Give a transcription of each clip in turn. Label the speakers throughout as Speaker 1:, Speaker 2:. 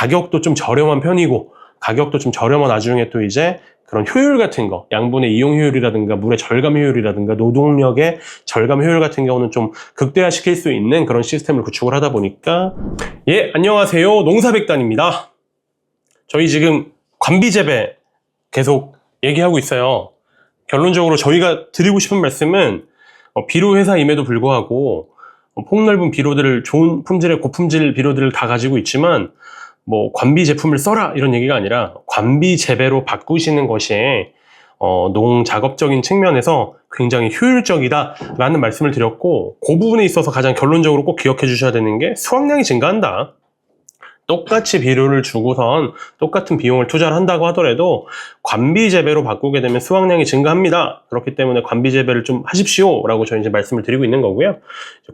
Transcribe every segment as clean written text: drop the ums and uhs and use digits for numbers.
Speaker 1: 가격도 좀 저렴한 편이고, 가격도 좀 저렴한 와중에 또 이제 그런 효율 같은 거, 양분의 이용 효율이라든가 물의 절감 효율이라든가 노동력의 절감 효율 같은 경우는 좀 극대화시킬 수 있는 그런 시스템을 구축을 하다 보니까. 예, 안녕하세요. 농사백단입니다. 저희 지금 관비재배 계속 얘기하고 있어요. 결론적으로 저희가 드리고 싶은 말씀은 비료 회사임에도 불구하고 폭넓은 비료들을, 좋은 품질의 고품질 비료들을 다 가지고 있지만 뭐 관비 제품을 써라 이런 얘기가 아니라 관비 재배로 바꾸시는 것이 농작업적인 측면에서 굉장히 효율적이다 라는 말씀을 드렸고, 그 부분에 있어서 가장 결론적으로 꼭 기억해 주셔야 되는 게 수확량이 증가한다. 똑같이 비료를 주고선 똑같은 비용을 투자를 한다고 하더라도 관비 재배로 바꾸게 되면 수확량이 증가합니다. 그렇기 때문에 관비 재배를 좀 하십시오 라고 저희 이제 말씀을 드리고 있는 거고요.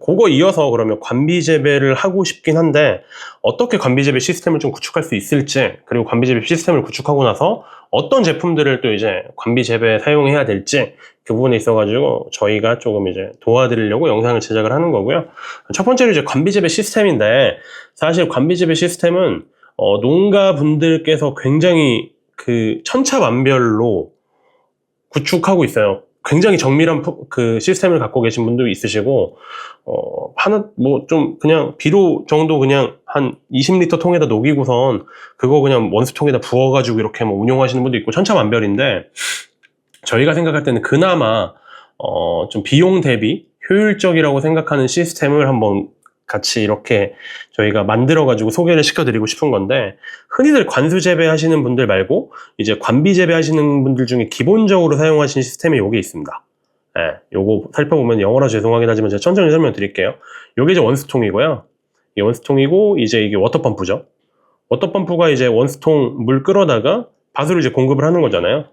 Speaker 1: 그거 이어서 그러면 관비 재배를 하고 싶긴 한데 어떻게 관비 재배 시스템을 좀 구축할 수 있을지, 그리고 관비 재배 시스템을 구축하고 나서 어떤 제품들을 또 이제 관비 재배에 사용해야 될지, 그 부분에 있어가지고 저희가 조금 이제 도와드리려고 영상을 제작을 하는 거고요. 첫 번째로 이제 관비 재배 시스템인데, 사실 관비 재배 시스템은 농가분들께서 굉장히 그 천차만별로 구축하고 있어요. 굉장히 정밀한 그 시스템을 갖고 계신 분도 있으시고, 하나 뭐 좀 그냥 비료 정도 그냥 한 20리터 통에다 녹이고선 그거 그냥 원수통에다 부어가지고 이렇게 뭐 운용하시는 분도 있고, 천차만별인데 저희가 생각할 때는 그나마 좀 비용 대비 효율적이라고 생각하는 시스템을 한번 같이 이렇게 저희가 만들어가지고 소개를 시켜드리고 싶은 건데, 흔히들 관수 재배하시는 분들 말고 이제 관비 재배하시는 분들 중에 기본적으로 사용하시는 시스템이 요게 있습니다. 예, 요거 살펴보면 영어라 죄송하긴 하지만 제가 천천히 설명드릴게요. 요게 이제 원수통이고요. 이 원수통이고, 이제 이게 워터펌프죠. 워터펌프가 이제 원수통 물 끌어다가 밭으로 이제 공급을 하는 거잖아요.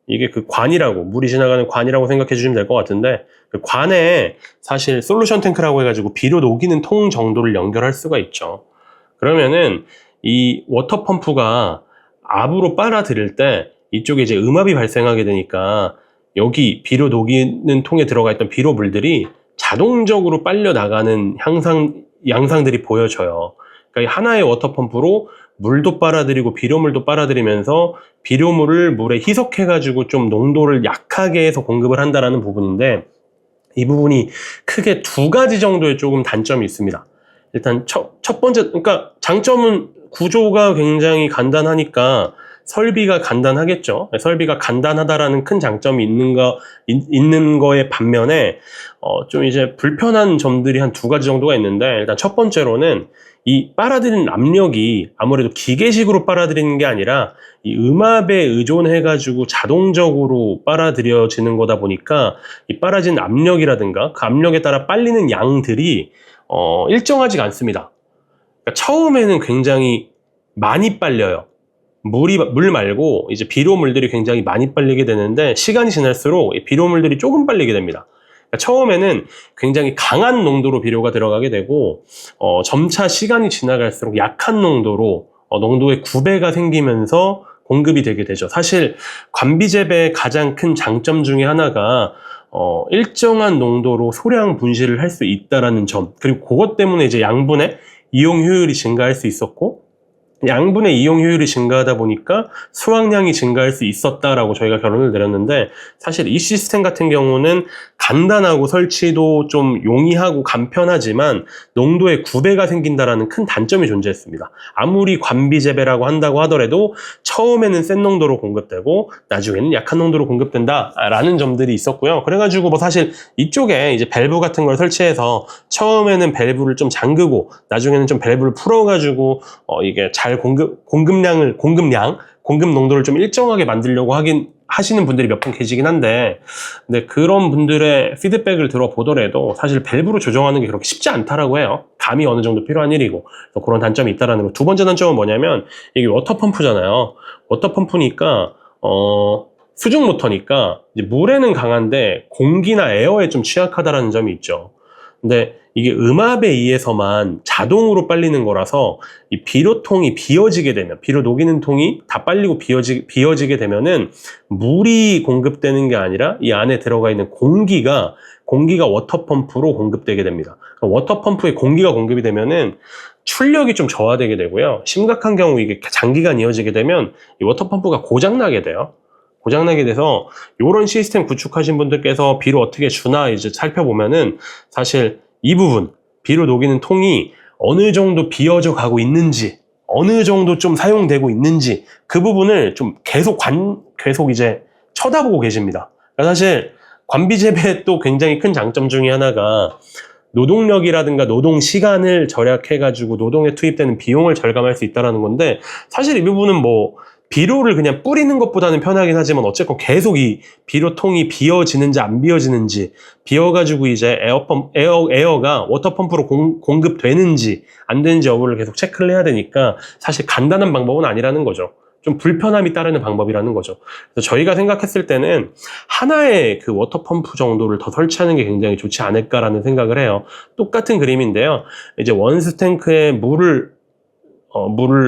Speaker 1: 이게 그 관이라고, 물이 지나가는 관이라고 생각해 주시면 될 것 같은데, 그 관에 사실 솔루션 탱크라고 해가지고 비료 녹이는 통 정도를 연결할 수가 있죠. 그러면은 이 워터펌프가 압으로 빨아들일 때 이쪽에 이제 음압이 발생하게 되니까 여기 비료 녹이는 통에 들어가 있던 비료 물들이 자동적으로 빨려 나가는 양상들이 보여져요. 그러니까 하나의 워터펌프로 물도 빨아들이고 비료물도 빨아들이면서 비료물을 물에 희석해가지고 좀 농도를 약하게 해서 공급을 한다는 부분인데, 이 부분이 크게 두 가지 정도의 조금 단점이 있습니다. 일단 첫 번째, 그러니까 장점은 구조가 굉장히 간단하니까 설비가 간단하겠죠. 설비가 간단하다라는 큰 장점이 있는 거에 반면에 좀 이제 불편한 점들이 한 두 가지 정도가 있는데, 일단 첫 번째로는 이 빨아들이는 압력이 아무래도 기계식으로 빨아들이는 게 아니라 이 음압에 의존해가지고 자동적으로 빨아들여지는 거다 보니까 이 빨아지는 압력이라든가 그 압력에 따라 빨리는 양들이 일정하지가 않습니다. 그러니까 처음에는 굉장히 많이 빨려요. 물 말고 이제 비료물들이 굉장히 많이 빨리게 되는데, 시간이 지날수록 이 비료물들이 조금 빨리게 됩니다. 처음에는 굉장히 강한 농도로 비료가 들어가게 되고, 점차 시간이 지나갈수록 약한 농도로 농도의 구배가 생기면서 공급이 되게 되죠. 사실 관비 재배의 가장 큰 장점 중에 하나가 일정한 농도로 소량 분실을 할 수 있다라는 점, 그리고 그것 때문에 이제 양분의 이용 효율이 증가할 수 있었고, 양분의 이용 효율이 증가하다 보니까 수확량이 증가할 수 있었다라고 저희가 결론을 내렸는데, 사실 이 시스템 같은 경우는 간단하고 설치도 좀 용이하고 간편하지만 농도의 구배가 생긴다라는 큰 단점이 존재했습니다. 아무리 관비 재배라고 한다고 하더라도 처음에는 센 농도로 공급되고 나중에는 약한 농도로 공급된다라는 점들이 있었고요. 그래가지고 뭐 사실 이쪽에 이제 밸브 같은 걸 설치해서 처음에는 밸브를 좀 잠그고 나중에는 좀 밸브를 풀어가지고 이게 잘 공급 농도를 좀 일정하게 만들려고 하시는 분들이 몇 분 계시긴 한데, 근데 그런 분들의 피드백을 들어보더라도 사실 밸브로 조정하는 게 그렇게 쉽지 않다라고 해요. 감이 어느 정도 필요한 일이고, 그런 단점이 있다라는 거. 두 번째 단점은 뭐냐면, 이게 워터펌프잖아요. 워터펌프니까 수중 모터니까 이제 물에는 강한데 공기나 에어에 좀 취약하다라는 점이 있죠. 근데 이게 음압에 의해서만 자동으로 빨리는 거라서 이 비료통이 비어지게 되면, 비료 녹이는 통이 다 빨리고 비어지게 되면은 물이 공급되는 게 아니라 이 안에 들어가 있는 공기가 워터펌프로 공급되게 됩니다. 워터펌프에 공기가 공급이 되면은 출력이 좀 저하되게 되고요. 심각한 경우 이게 장기간 이어지게 되면 이 워터펌프가 고장나게 돼요. 고장나게 돼서 이런 시스템 구축하신 분들께서 비료 어떻게 주나 이제 살펴보면은 사실 이 부분, 비료 녹이는 통이 어느 정도 비어져 가고 있는지, 어느 정도 좀 사용되고 있는지 그 부분을 좀 계속 이제 쳐다보고 계십니다. 그러니까 사실 관비 재배의 또 굉장히 큰 장점 중에 하나가 노동력이라든가 노동 시간을 절약해가지고 노동에 투입되는 비용을 절감할 수 있다는 건데, 사실 이 부분은 뭐 비료를 그냥 뿌리는 것보다는 편하긴 하지만 어쨌건 계속 이 비료통이 비어지는지 안 비어지는지, 비어가지고 이제 에어가 워터펌프로 공급되는지 안 되는지 여부를 계속 체크를 해야 되니까 사실 간단한 방법은 아니라는 거죠. 좀 불편함이 따르는 방법이라는 거죠. 그래서 저희가 생각했을 때는 하나의 그 워터펌프 정도를 더 설치하는 게 굉장히 좋지 않을까라는 생각을 해요. 똑같은 그림인데요. 이제 원수 탱크에 물을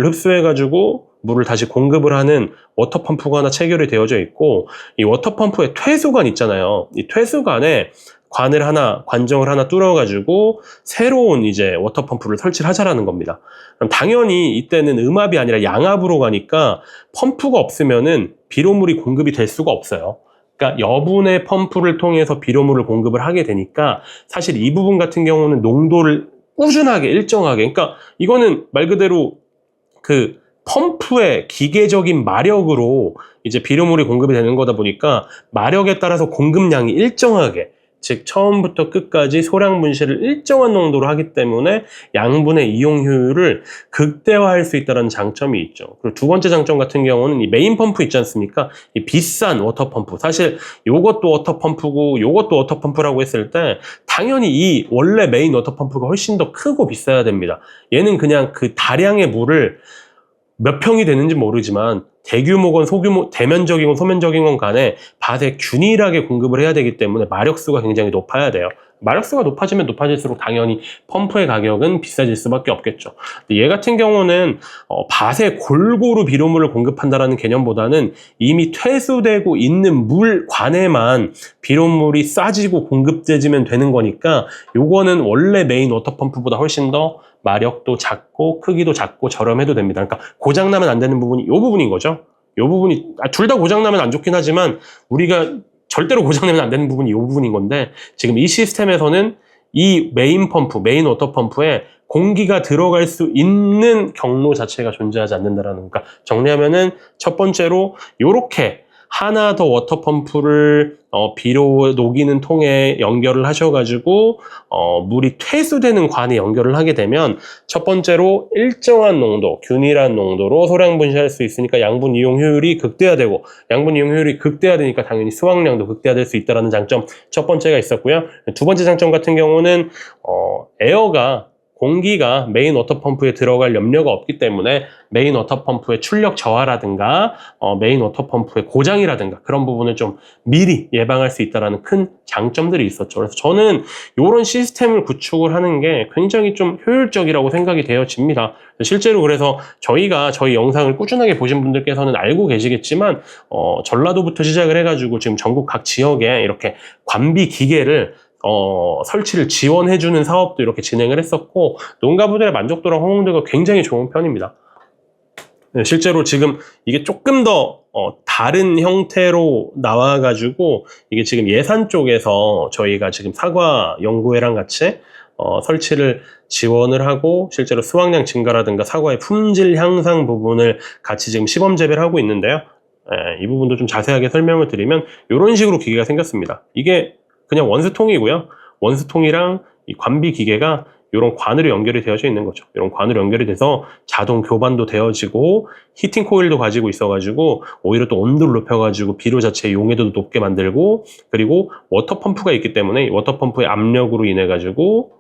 Speaker 1: 흡수해가지고 물을 다시 공급을 하는 워터펌프가 하나 체결이 되어져 있고, 이 워터펌프의 퇴수관 있잖아요. 이 퇴수관에 관정을 하나 뚫어가지고 새로운 이제 워터펌프를 설치를 하자라는 겁니다. 그럼 당연히 이때는 음압이 아니라 양압으로 가니까 펌프가 없으면은 비료물이 공급이 될 수가 없어요. 그러니까 여분의 펌프를 통해서 비료물을 공급을 하게 되니까 사실 이 부분 같은 경우는 농도를 꾸준하게 일정하게, 그러니까 이거는 말 그대로 그 펌프의 기계적인 마력으로 이제 비료물이 공급이 되는 거다 보니까 마력에 따라서 공급량이 일정하게, 즉 처음부터 끝까지 소량 분실을 일정한 농도로 하기 때문에 양분의 이용 효율을 극대화할 수 있다는 장점이 있죠. 그리고 두 번째 장점 같은 경우는 이 메인 펌프 있지 않습니까? 이 비싼 워터펌프, 사실 요것도 워터펌프고 요것도 워터펌프라고 했을 때 당연히 이 원래 메인 워터펌프가 훨씬 더 크고 비싸야 됩니다. 얘는 그냥 그 다량의 물을 몇 평이 되는지 모르지만 대규모건 소규모, 대면적이건 소면적이건 간에 밭에 균일하게 공급을 해야 되기 때문에 마력수가 굉장히 높아야 돼요. 마력수가 높아지면 높아질수록 당연히 펌프의 가격은 비싸질 수밖에 없겠죠. 얘 같은 경우는 밭에 골고루 비료물을 공급한다는 개념보다는 이미 퇴수되고 있는 물관에만 비료물이 싸지고 공급되지면 되는 거니까 요거는 원래 메인 워터펌프보다 훨씬 더 마력도 작고 크기도 작고 저렴해도 됩니다. 그러니까 고장나면 안 되는 부분이 이 부분인 거죠. 이 부분이 둘 다 고장나면 안 좋긴 하지만 우리가 절대로 고장내면 안 되는 부분이 이 부분인 건데, 지금 이 시스템에서는 이 메인 워터펌프에 공기가 들어갈 수 있는 경로 자체가 존재하지 않는다라는, 그러니까 정리하면은 첫 번째로 요렇게 하나 더 워터펌프를 비료 녹이는 통에 연결을 하셔가지고 물이 퇴수되는 관에 연결을 하게 되면 첫 번째로 일정한 농도, 균일한 농도로 소량 분실할 수 있으니까 양분 이용 효율이 극대화되고, 양분 이용 효율이 극대화되니까 당연히 수확량도 극대화될 수 있다는 장점 첫 번째가 있었고요. 두 번째 장점 같은 경우는 공기가 메인 워터펌프에 들어갈 염려가 없기 때문에 메인 워터펌프의 출력 저하라든가 메인 워터펌프의 고장이라든가 그런 부분을 좀 미리 예방할 수 있다는 큰 장점들이 있었죠. 그래서 저는 이런 시스템을 구축을 하는 게 굉장히 좀 효율적이라고 생각이 되어집니다. 실제로 그래서 저희 영상을 꾸준하게 보신 분들께서는 알고 계시겠지만 전라도부터 시작을 해가지고 지금 전국 각 지역에 이렇게 관비 기계를 설치를 지원해주는 사업도 이렇게 진행을 했었고, 농가분들의 만족도랑 호응도가 굉장히 좋은 편입니다. 네, 실제로 지금 이게 조금 더 다른 형태로 나와가지고 이게 지금 예산 쪽에서 저희가 지금 사과 연구회랑 같이 설치를 지원을 하고 실제로 수확량 증가라든가 사과의 품질 향상 부분을 같이 지금 시범 재배를 하고 있는데요. 이 부분도 좀 자세하게 설명을 드리면 이런 식으로 기계가 생겼습니다. 이게 그냥 원수통이고요. 원수통이랑 이 관비 기계가 이런 관으로 연결이 되어져 있는 거죠. 이런 관으로 연결이 돼서 자동 교반도 되어지고 히팅 코일도 가지고 있어가지고 오히려 또 온도를 높여가지고 비료 자체의 용해도도 높게 만들고, 그리고 워터펌프가 있기 때문에 이 워터펌프의 압력으로 인해가지고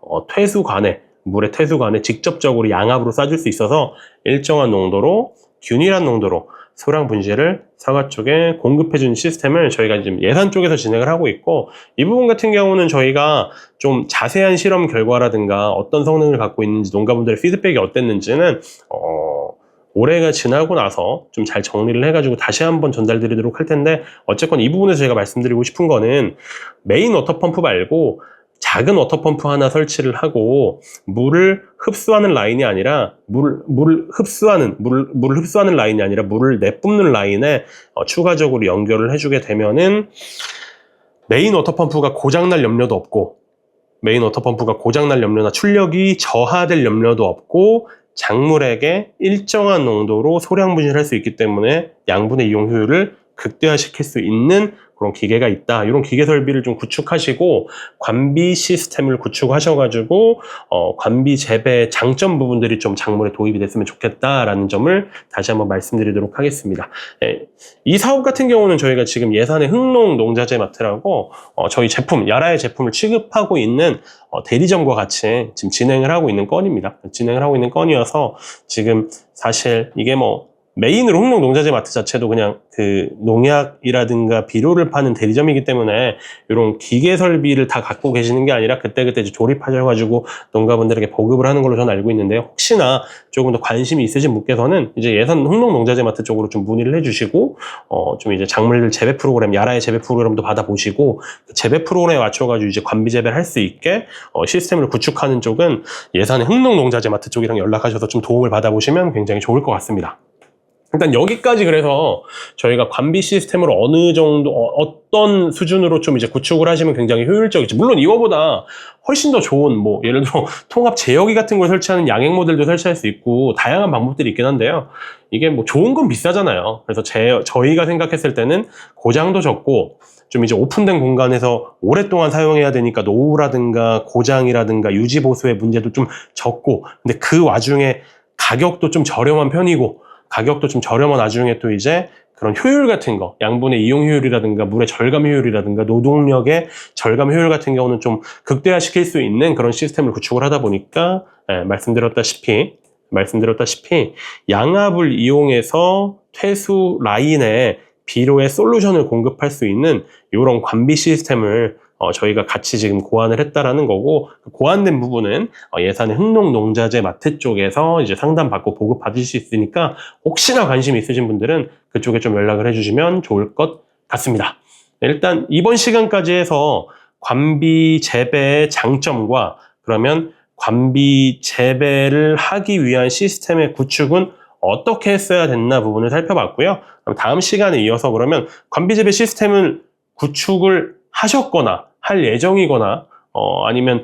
Speaker 1: 물의 퇴수관에 직접적으로 양압으로 쏴줄 수 있어서 일정한 농도로 균일한 농도로 소량 분실을 사과 쪽에 공급해주는 시스템을 저희가 지금 예산 쪽에서 진행을 하고 있고, 이 부분 같은 경우는 저희가 좀 자세한 실험 결과라든가 어떤 성능을 갖고 있는지 농가분들의 피드백이 어땠는지는 올해가 지나고 나서 좀 잘 정리를 해가지고 다시 한번 전달드리도록 할 텐데, 어쨌건 이 부분에서 제가 말씀드리고 싶은 거는 메인 워터펌프 말고 작은 워터펌프 하나 설치를 하고 물을 흡수하는 라인이 아니라 물을 흡수하는 라인이 아니라 물을 내뿜는 라인에 추가적으로 연결을 해주게 되면은 메인 워터펌프가 고장날 염려도 없고, 메인 워터펌프가 고장날 염려나 출력이 저하될 염려도 없고, 작물에게 일정한 농도로 소량 분실할 수 있기 때문에 양분의 이용 효율을 극대화시킬 수 있는 그런 기계가 있다. 이런 기계 설비를 좀 구축하시고 관비 시스템을 구축하셔가지고 관비 재배 장점 부분들이 좀 작물에 도입이 됐으면 좋겠다라는 점을 다시 한번 말씀드리도록 하겠습니다. 이 사업 같은 경우는 저희가 지금 예산의 흥농 농자재 마트라고 저희 제품, 야라의 제품을 취급하고 있는 대리점과 같이 지금 진행을 하고 있는 건입니다. 진행을 하고 있는 건이어서 지금 사실 이게 뭐 메인으로 흥농 농자재 마트 자체도 그냥 그 농약이라든가 비료를 파는 대리점이기 때문에 이런 기계 설비를 다 갖고 계시는 게 아니라 그때그때 이제 조립하셔가지고 농가분들에게 보급을 하는 걸로 저는 알고 있는데요. 혹시나 조금 더 관심이 있으신 분께서는 이제 예산 흥농 농자재 마트 쪽으로 좀 문의를 해주시고 좀 이제 작물들 재배 프로그램, 야라의 재배 프로그램도 받아보시고 그 재배 프로그램에 맞춰가지고 이제 관비 재배를 할 수 있게 시스템을 구축하는 쪽은 예산의 흥농 농자재 마트 쪽이랑 연락하셔서 좀 도움을 받아보시면 굉장히 좋을 것 같습니다. 일단 여기까지 그래서 저희가 관비 시스템을 어느 정도 어떤 수준으로 좀 이제 구축을 하시면 굉장히 효율적이지, 물론 이거보다 훨씬 더 좋은 뭐 예를 들어 통합 제어기 같은 걸 설치하는 양액 모델도 설치할 수 있고 다양한 방법들이 있긴 한데요. 이게 뭐 좋은 건 비싸잖아요. 그래서 저희가 생각했을 때는 고장도 적고 좀 이제 오픈된 공간에서 오랫동안 사용해야 되니까 노후라든가 고장이라든가 유지 보수의 문제도 좀 적고, 근데 그 와중에 가격도 좀 저렴한 편이고, 가격도 좀 저렴한 와중에 또 이제 그런 효율 같은 거, 양분의 이용 효율이라든가 물의 절감 효율이라든가 노동력의 절감 효율 같은 경우는 좀 극대화시킬 수 있는 그런 시스템을 구축을 하다 보니까 말씀드렸다시피 양압을 이용해서 퇴수 라인에 비료의 솔루션을 공급할 수 있는 이런 관비 시스템을 저희가 같이 지금 고안을 했다라는 거고, 고안된 부분은 예산의 흥농 농자재 마트 쪽에서 이제 상담받고 보급 받을 수 있으니까 혹시나 관심 있으신 분들은 그쪽에 좀 연락을 해주시면 좋을 것 같습니다. 일단 이번 시간까지 해서 관비 재배의 장점과 그러면 관비 재배를 하기 위한 시스템의 구축은 어떻게 했어야 됐나 부분을 살펴봤고요. 다음 시간에 이어서 그러면 관비 재배 시스템을 구축을 하셨거나 할 예정이거나 아니면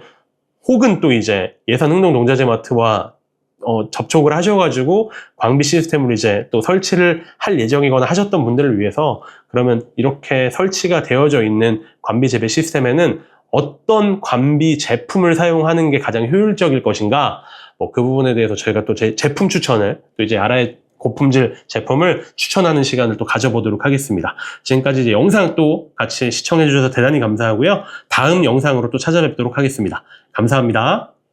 Speaker 1: 혹은 또 이제 예산 흥농 농자재 마트와 접촉을 하셔가지고 관비 시스템을 이제 또 설치를 할 예정이거나 하셨던 분들을 위해서 그러면 이렇게 설치가 되어져 있는 관비 재배 시스템에는 어떤 관비 제품을 사용하는 게 가장 효율적일 것인가, 뭐 그 부분에 대해서 저희가 또 제품 추천을 또 이제 야라의 고품질 제품을 추천하는 시간을 또 가져보도록 하겠습니다. 지금까지 이제 영상 또 같이 시청해 주셔서 대단히 감사하고요. 다음 영상으로 또 찾아뵙도록 하겠습니다. 감사합니다.